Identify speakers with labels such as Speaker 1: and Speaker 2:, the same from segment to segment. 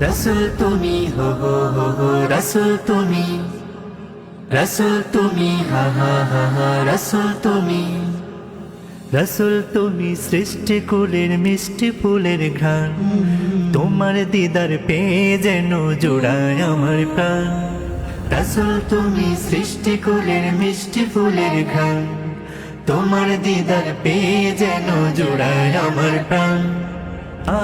Speaker 1: রসুল তুমি হো হো হো হো রসুল তুমি, রসুল তুমি হা হা হা হা রসুল তুমি। রসুল তুমি সৃষ্টি কুলের মিষ্টি ফুলের ঘ্রাণ, তোমার দিদার পেয়ে যেন জোড়ায় আমার প্রাণ। রসুল তুমি সৃষ্টি কুলের মিষ্টি ফুলের ঘ্রাণ, তোমার দিদার পেয়ে যেন জোড়ায় আমার প্রাণ। আ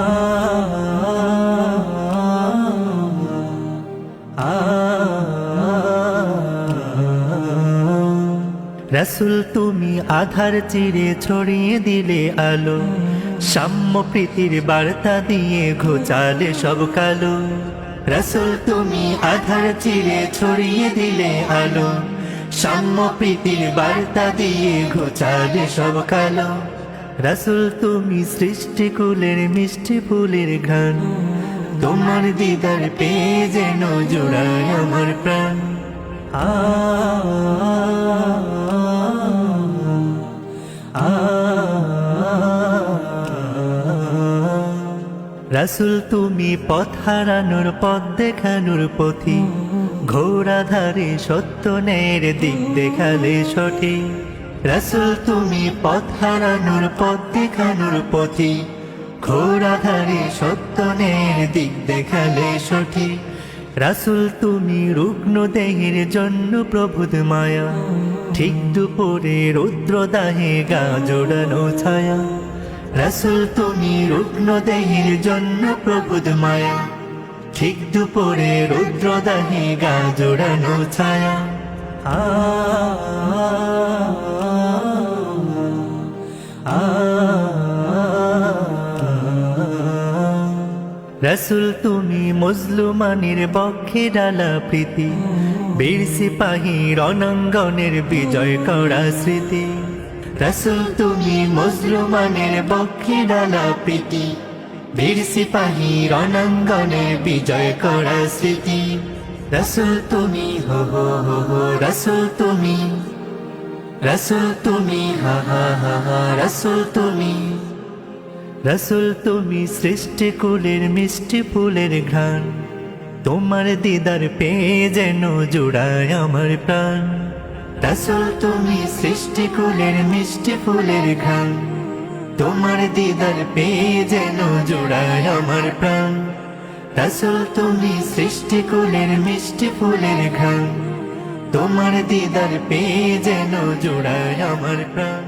Speaker 1: রসুল তুমি আধার চিরে ছড়িয়ে দিলে আলো, সাম্য প্রীতির বার্তা দিয়ে ঘোচালে সব কালো। রসুল তুমি আধার চিরে ছড়িয়ে দিলে আলো, সাম্য প্রীতির বার্তা দিয়ে ঘোচালে সব কালো। রসুল তুমি সৃষ্টি কুলের মিষ্টি ফুলের ঘ্রাণ, তোমার দিদার পেয়ে যেন জোড়ায় আমার প্রাণ। রসুল তুমি পথ হারানোর পথ দেখানোর পথি, ঘোড়া ধারে সত্য ন্যায়ের দিক দেখালে সঠিক। রসুল তুমি পথ হারানোর পথ দেখানোর পথি, ঘোড়া ধারে সত্য ন্যায়ের দিক দেখালে সঠিক। রসুল তুমি রুগ্ন দেহের জন্য প্রভুদ মায়া, ঠিক দুপুরে রৌদ্র দাহে গা জোড়ানো ছায়া। রসুল তুমি রুগ্ন দেহের জন্য প্রভুদ মায়া, ঠিক দুপুরে রৌদ্র দাহে গা জোড়ানো ছায়া। রসুল তুমি মজলুমানের বক্ষে ডালা প্রীতি, বীর সিপাহী রণাঙ্গনের বিজয় করা স্মৃতি। রসুল তুমি মজলুমানের বক্ষে ডালা প্রীতি, বীর সিপাহী রণাঙ্গনের বিজয় করা স্মৃতি। রসুল তুমি হো হো হো হো রসুল তুমি, রসুল তুমি হা হা হা হা রসুল তুমি। রসুল তুমি সৃষ্টি কুলের মিষ্টি ফুলের ঘ্রাণ, তোমার দিদার পেয়ে যেন জোড়ায় আমার প্রাণ। রসুল তুমি সৃষ্টি কুলের মিষ্টি ফুলের ঘ্রাণ, তোমার দিদার পেয়ে যেন জোড়ায় আমার প্রাণ। রসুল তুমি সৃষ্টি কুলের মিষ্টি ফুলের ঘ্রাণ, তোমার দিদার পেয়ে যেন জোড়ায় আমার প্রাণ।